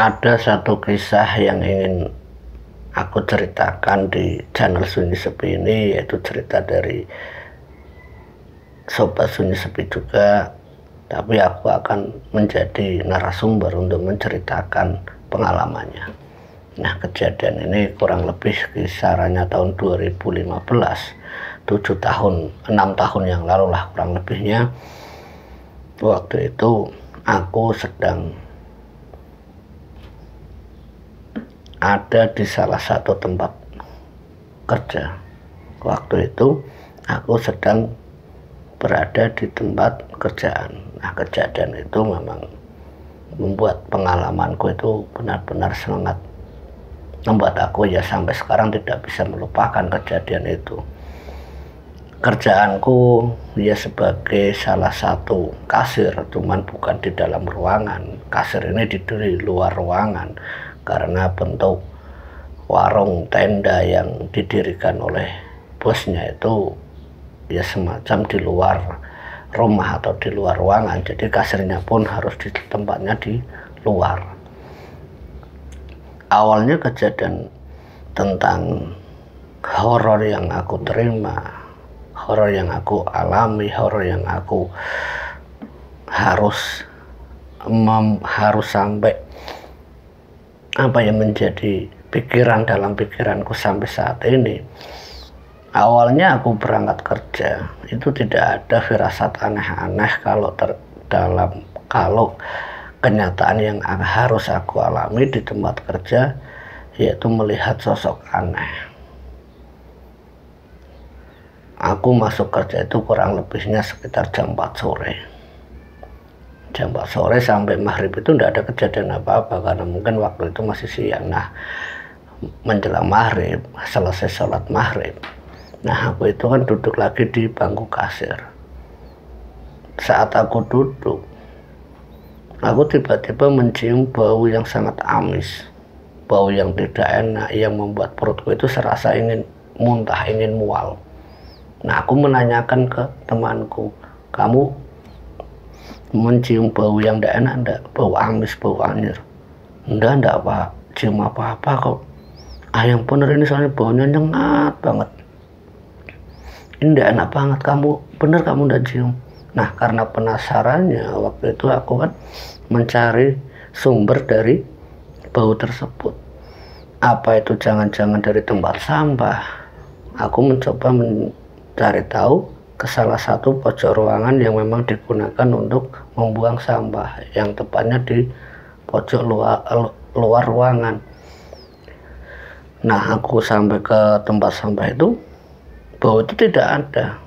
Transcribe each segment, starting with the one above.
Ada satu kisah yang ingin aku ceritakan di channel Sunyi Sepi ini, yaitu cerita dari Sobat Sunyi Sepi juga, tapi aku akan menjadi narasumber untuk menceritakan pengalamannya. Nah, kejadian ini kurang lebih kisarannya tahun 2015, 6 tahun yang lalu lah kurang lebihnya. Waktu itu aku sedang ada di salah satu tempat kerja. Waktu itu aku sedang berada di tempat kerjaan. Nah, kejadian itu memang membuat pengalamanku itu benar-benar sangat membuat aku ya sampai sekarang tidak bisa melupakan kejadian itu. Kerjaanku ya sebagai salah satu kasir, cuman bukan di dalam ruangan. Kasir ini di luar ruangan karena bentuk warung tenda yang didirikan oleh bosnya itu ya semacam di luar rumah atau di luar ruangan, jadi kasirnya pun harus di tempatnya di luar. Awalnya kejadian tentang horor yang aku terima, horor yang aku alami, horor yang aku harus sampai menjadi pikiran dalam pikiranku sampai saat ini. Awalnya aku berangkat kerja itu tidak ada firasat aneh-aneh kalau kenyataan yang harus aku alami di tempat kerja, yaitu melihat sosok aneh. Aku masuk kerja itu kurang lebihnya sekitar jam 4 sore. Jam 4 sore sampai maghrib itu tidak ada kejadian apa-apa karena mungkin waktu itu masih siang. Nah, menjelang maghrib, selesai sholat maghrib, nah aku itu kan duduk lagi di bangku kasir. Saat aku duduk, aku tiba-tiba mencium bau yang sangat amis, bau yang tidak enak, yang membuat perutku itu serasa ingin muntah, ingin mual. Nah, aku menanyakan ke temanku, kamu mencium bau yang tidak enak enggak? Bau amis, bau anjir? Enggak apa, cium apa-apa kok. Yang bener ini soalnya baunya nyengat banget. Ini enggak enak banget, kamu enggak cium. Nah, karena penasarannya waktu itu aku kan mencari sumber dari bau tersebut. Apa itu jangan-jangan dari tempat sampah? Aku mencoba mencari tahu ke salah satu pojok ruangan yang memang digunakan untuk membuang sampah, yang tepatnya di pojok luar ruangan. Nah, aku sampai ke tempat sampah itu, bau itu tidak ada.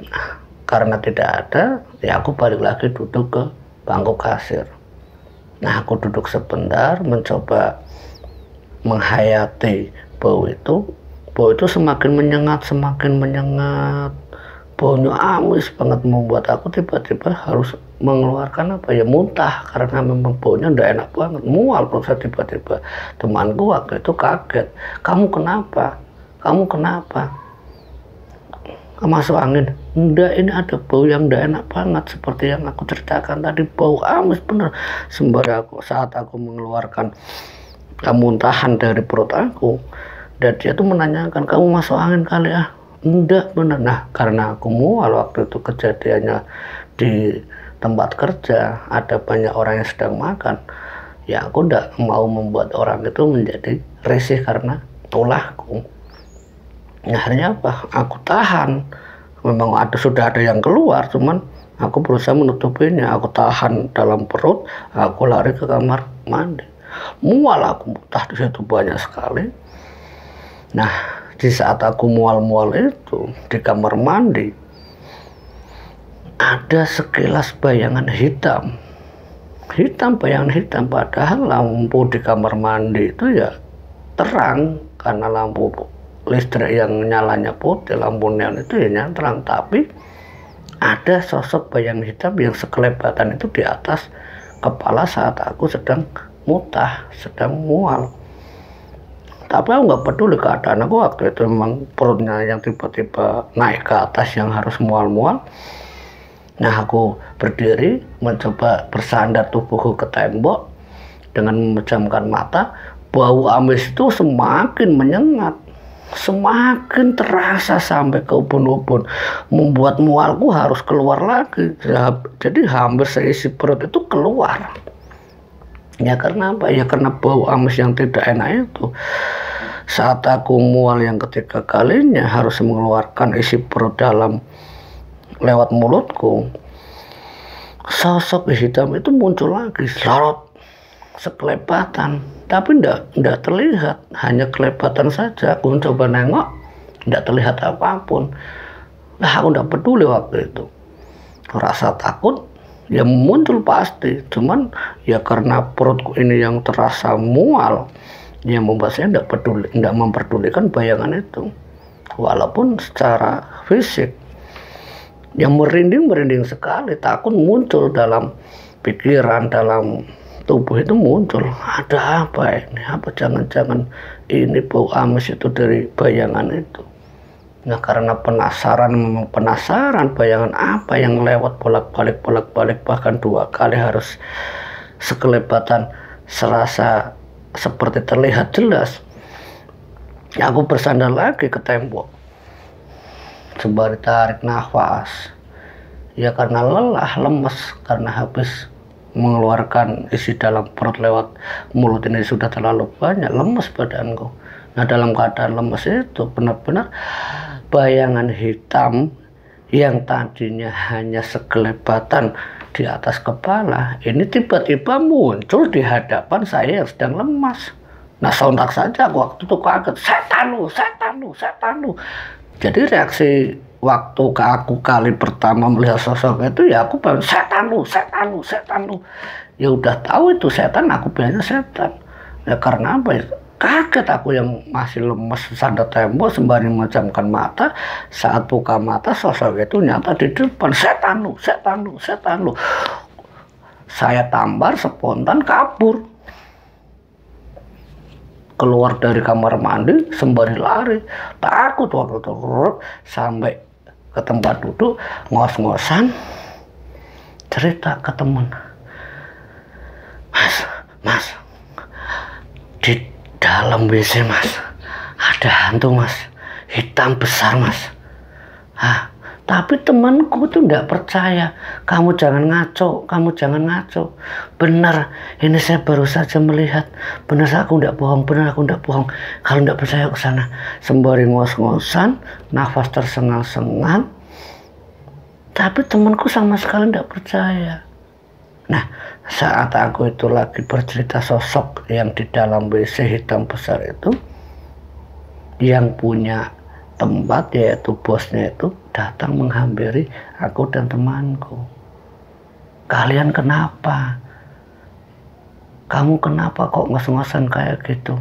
Nah, karena tidak ada, ya aku balik lagi duduk ke bangku kasir. Nah, aku duduk sebentar mencoba menghayati bau itu. Bau itu semakin menyengat, baunya amis banget, membuat aku tiba-tiba harus mengeluarkan muntah, karena memang baunya tidak enak banget, mual perut saya tiba-tiba. Temanku waktu itu kaget, kamu kenapa, masuk angin? Enggak, ini ada bau yang tidak enak banget seperti yang aku ceritakan tadi, bau amis bener. Saat aku mengeluarkan muntahan dari perut aku, dan dia tuh menanyakan, kamu masuk angin kali ya? Enggak, bener. Nah, karena aku mual waktu itu kejadiannya di tempat kerja, ada banyak orang yang sedang makan, ya aku enggak mau membuat orang itu menjadi risih karena ulahku. Nah, akhirnya apa? Aku tahan. Memang sudah ada yang keluar, cuman aku berusaha menutupinya. Aku tahan dalam perut, aku lari ke kamar mandi. Mual aku muntah di situ banyak sekali. Nah, di saat aku mual-mual itu di kamar mandi, ada sekilas bayangan hitam, bayangan hitam, padahal lampu di kamar mandi itu ya terang karena lampu listrik yang nyalanya putih, lampu neon itu ya terang, tapi ada sosok bayangan hitam yang sekelebatan itu di atas kepala saat aku sedang mual. Tapi aku nggak peduli keadaan aku waktu itu, memang perutnya yang tiba-tiba naik ke atas yang harus mual-mual. Nah, aku berdiri mencoba bersandar tubuhku ke tembok. dengan memejamkan mata, bau amis itu semakin menyengat, semakin terasa sampai ke ubun-ubun, membuat mualku harus keluar lagi. Jadi hampir seisi perut itu keluar. Ya karena apa? Ya karena bau amis yang tidak enak itu. Saat aku mual yang ketiga kalinya harus mengeluarkan isi perut dalam lewat mulutku, sosok hitam itu muncul lagi, selorot, sekelebatan, tapi ndak terlihat, hanya kelebatan saja. Aku coba nengok, ndak terlihat apapun. Nah, aku ndak peduli waktu itu. Rasa takut ya muncul pasti, cuman ya karena perutku ini yang terasa mual, yang membuat saya ndak memperdulikan bayangan itu. Walaupun secara fisik yang merinding sekali, takut muncul dalam pikiran, dalam tubuh itu muncul. Ada apa ini? Apa jangan-jangan ini bau amis itu dari bayangan itu? Nah, karena penasaran bayangan apa yang lewat bolak-balik bahkan 2 kali harus sekelebatan, serasa seperti terlihat jelas. Aku bersandar lagi ke tembok sembari tarik nafas. Ya karena lelah, lemes, karena habis mengeluarkan isi dalam perut lewat mulut ini sudah terlalu banyak, lemes badanku. Nah, dalam keadaan lemes itu benar-benar bayangan hitam yang tadinya hanya sekelebatan di atas kepala ini tiba-tiba muncul di hadapan saya yang sedang lemas. Nah, sontak saja aku waktu itu kaget, setan lu. Jadi reaksi waktu aku kali pertama melihat sosok itu ya aku bilang setan lu. Ya udah tahu itu setan, aku bilangnya setan. Ya karena apa ya? Kaget aku yang masih lemes sandar tembok sembari memejamkan mata. Saat buka mata sosok itu nyata di depan. Setan lu. Saya tambar spontan kabur, keluar dari kamar mandi sembari lari. Takut waktu itu sampai ke tempat duduk, ngos-ngosan cerita ke teman, mas di dalam WC mas ada hantu mas, hitam besar mas. Tapi temanku tuh nggak percaya. Kamu jangan ngaco. Benar, ini saya baru saja melihat. Benar, aku nggak bohong. Kalau nggak percaya ke sana. Sembari ngos-ngosan, nafas tersengal-sengal. Tapi temanku sama sekali nggak percaya. Nah, saat aku itu lagi bercerita, sosok yang di dalam WC hitam besar itu, yang punya tempat yaitu bosnya itu datang menghampiri aku dan temanku. Kalian kenapa? Kamu kenapa kok ngos-ngosan kayak gitu?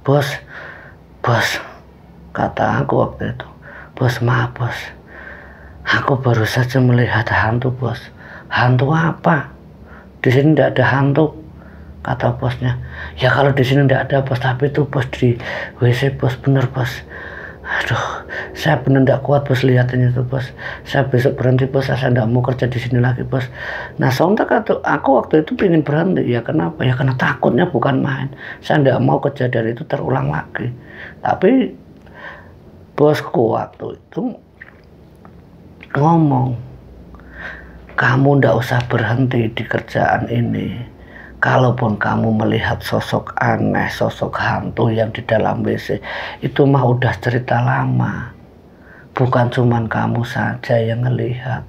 Bos, kata aku waktu itu. Bos, maaf bos, aku baru saja melihat hantu bos. Hantu apa? Di sini tidak ada hantu, kata bosnya. Ya kalau di sini tidak ada bos, tapi itu bos di WC bos, bener bos. Aduh, saya benar tidak kuat bos lihatin itu bos. Saya besok berhenti bos, saya tidak mau kerja di sini lagi bos. Nah, sontak aku waktu itu pengen berhenti. Ya kenapa? Ya karena takutnya bukan main. Saya tidak mau kejadian itu terulang lagi. Tapi bosku waktu itu ngomong, kamu tidak usah berhenti di kerjaan ini. Kalaupun kamu melihat sosok aneh, sosok hantu yang di dalam WC, itu mah udah cerita lama. Bukan cuman kamu saja yang ngelihat.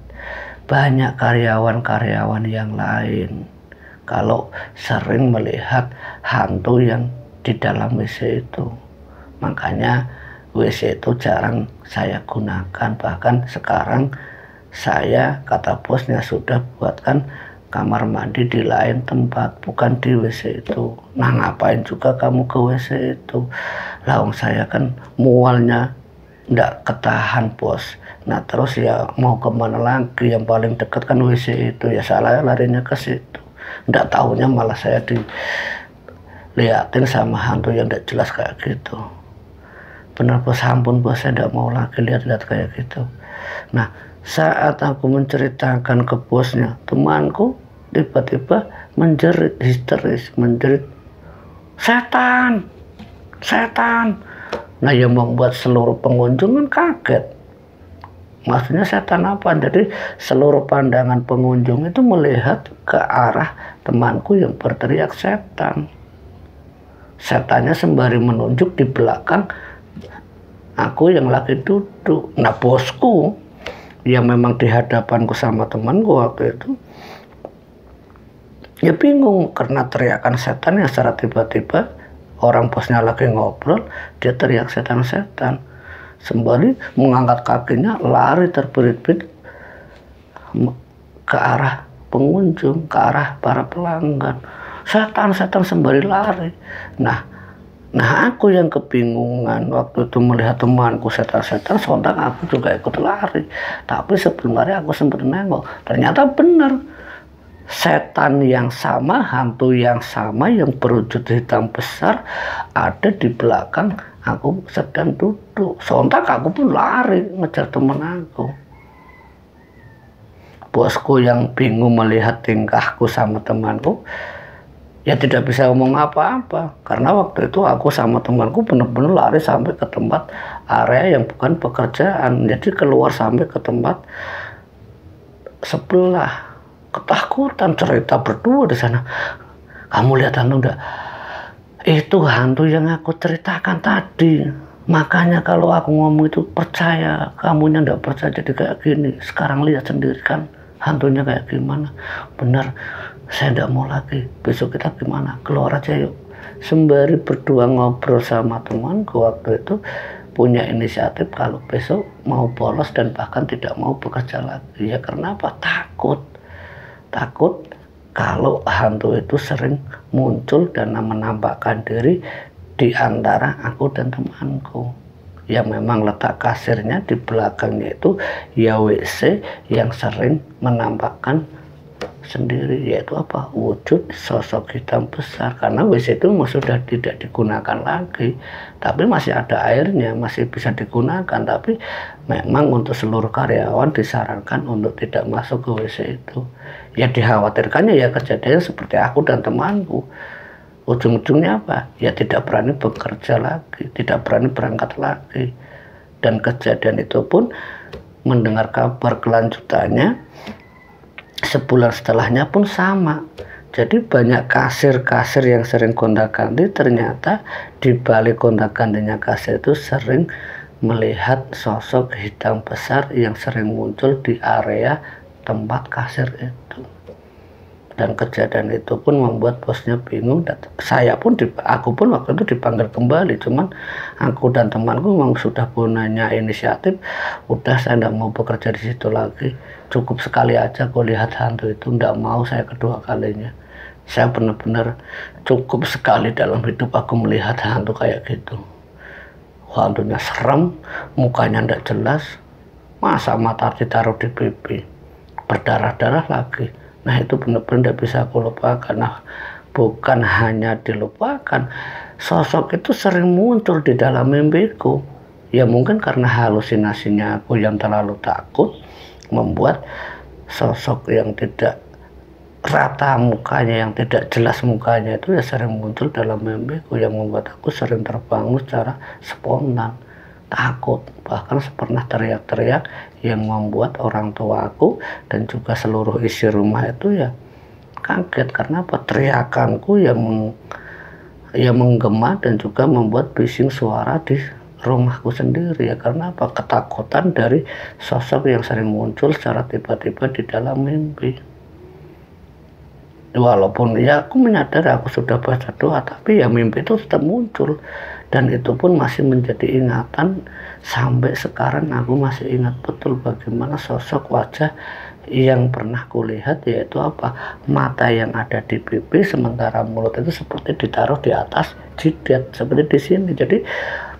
Banyak karyawan-karyawan yang lain kalau sering melihat hantu yang di dalam WC itu. Makanya WC itu jarang saya gunakan. Bahkan sekarang saya, kata bosnya, sudah buatkan kamar mandi di lain tempat, bukan di WC itu. Nah, ngapain juga kamu ke WC itu? Lawang saya kan mualnya ndak ketahan bos. Nah terus ya mau kemana lagi, yang paling dekat kan WC itu. Ya salah larinya ke situ. Ndak tahunya malah saya dilihatin sama hantu yang ndak jelas kayak gitu. Bener bos, ampun bos, saya ndak mau lagi lihat-lihat kayak gitu. Nah, saat aku menceritakan ke bosnya, temanku tiba-tiba menjerit histeris, menjerit, setan, setan. Nah, yang membuat seluruh pengunjung kan kaget. Maksudnya setan apa? Jadi seluruh pandangan pengunjung itu melihat ke arah temanku yang berteriak setan. Setannya sembari menunjuk di belakang aku yang lagi duduk. Nah, bosku yang memang di hadapanku sama temanku waktu itu, ya bingung karena teriakan setan yang secara tiba-tiba orang bosnya lagi ngobrol, dia teriak setan-setan. Sembari mengangkat kakinya lari terberit-berit ke arah pengunjung, ke arah para pelanggan. Setan-setan sembari lari. Nah aku yang kebingungan waktu itu melihat temanku setan-setan, sontak aku juga ikut lari. Tapi sebelum lari aku sempat nengok, ternyata benar. Setan yang sama, hantu yang sama yang berwujud hitam besar ada di belakang aku sedang duduk. Sontak aku pun lari ngejar teman aku. Bosku yang bingung melihat tingkahku sama temanku, ya tidak bisa ngomong apa-apa. Karena waktu itu aku sama temanku benar-benar lari sampai ke tempat area yang bukan pekerjaan. Jadi keluar sampai ke tempat sebelah. Ketakutan cerita berdua di sana. Kamu lihat hantu enggak? Itu hantu yang aku ceritakan tadi. Makanya kalau aku ngomong itu percaya, kamunya enggak percaya jadi kayak gini. Sekarang lihat sendiri kan hantunya kayak gimana. Benar, saya enggak mau lagi. Besok kita gimana? Keluar aja yuk. Sembari berdua ngobrol sama temanku waktu itu, punya inisiatif kalau besok mau bolos dan bahkan tidak mau bekerja lagi. Ya karena apa? Takut kalau hantu itu sering muncul dan menampakkan diri di antara aku dan temanku. Ya memang letak kasirnya di belakangnya itu ya WC yang sering menampakkan sendiri, yaitu apa? Wujud sosok hitam besar. Karena WC itu sudah tidak digunakan lagi, tapi masih ada airnya, masih bisa digunakan. Tapi memang untuk seluruh karyawan disarankan untuk tidak masuk ke WC itu. Ya dikhawatirkannya ya kejadian seperti aku dan temanku. Ujung-ujungnya apa? Ya tidak berani bekerja lagi, tidak berani berangkat lagi. Dan kejadian itu pun mendengar kabar kelanjutannya sebulan setelahnya pun sama. Jadi banyak kasir-kasir yang sering gonta-ganti, ternyata di balik gonta-gantinya kasir itu sering melihat sosok hitam besar yang sering muncul di area tempat kasir itu. Dan kejadian itu pun membuat bosnya bingung. Dan aku pun waktu itu dipanggil kembali. Cuman aku dan temanku memang sudah punya inisiatif. Udah, saya tidak mau bekerja di situ lagi. Cukup sekali aja aku lihat hantu itu. Tidak mau saya kedua kalinya. Saya benar-benar cukup sekali dalam hidup aku melihat hantu kayak gitu. Hantunya serem, mukanya tidak jelas. Masa mata ditaruh di pipi, berdarah-darah lagi. Nah itu benar-benar tidak bisa aku lupakan. Nah bukan hanya dilupakan, sosok itu sering muncul di dalam mimpiku. Ya mungkin karena halusinasinya aku yang terlalu takut membuat sosok yang tidak rata mukanya, yang tidak jelas mukanya itu ya sering muncul dalam mimpiku, yang membuat aku sering terbangun secara spontan, takut, bahkan pernah teriak-teriak yang membuat orang tua aku dan juga seluruh isi rumah itu ya kaget. Karena apa? Teriakanku yang menggema dan juga membuat bising suara di rumahku sendiri. Ya karena apa? Ketakutan dari sosok yang sering muncul secara tiba-tiba di dalam mimpi. Walaupun ya aku menyadari aku sudah baca doa, tapi ya mimpi itu tetap muncul. Dan itu pun masih menjadi ingatan sampai sekarang. Aku masih ingat betul bagaimana sosok wajah yang pernah kulihat, yaitu apa? Mata yang ada di pipi, sementara mulut itu seperti ditaruh di atas jidat, seperti di sini. Jadi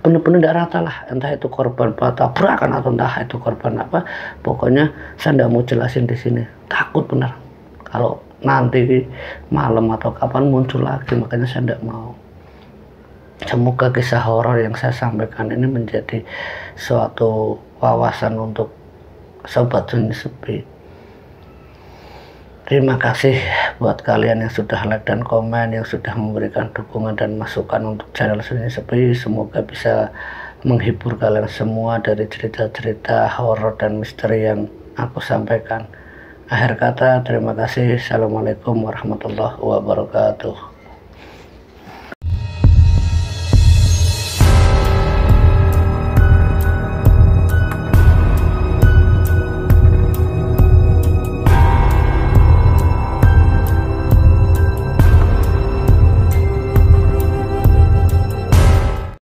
benar-benar tidak rata lah, entah itu korban tabrakan atau entah itu korban apa. Pokoknya saya tidak mau jelasin di sini, takut benar kalau nanti malam atau kapan muncul lagi. Makanya saya tidak mau. Semoga kisah horor yang saya sampaikan ini menjadi suatu wawasan untuk sobat sunyi sepi. Terima kasih buat kalian yang sudah like dan komen, yang sudah memberikan dukungan dan masukan untuk channel Sunyi Sepi. Semoga bisa menghibur kalian semua dari cerita-cerita horor dan misteri yang aku sampaikan. Akhir kata, terima kasih. Assalamualaikum warahmatullahi wabarakatuh.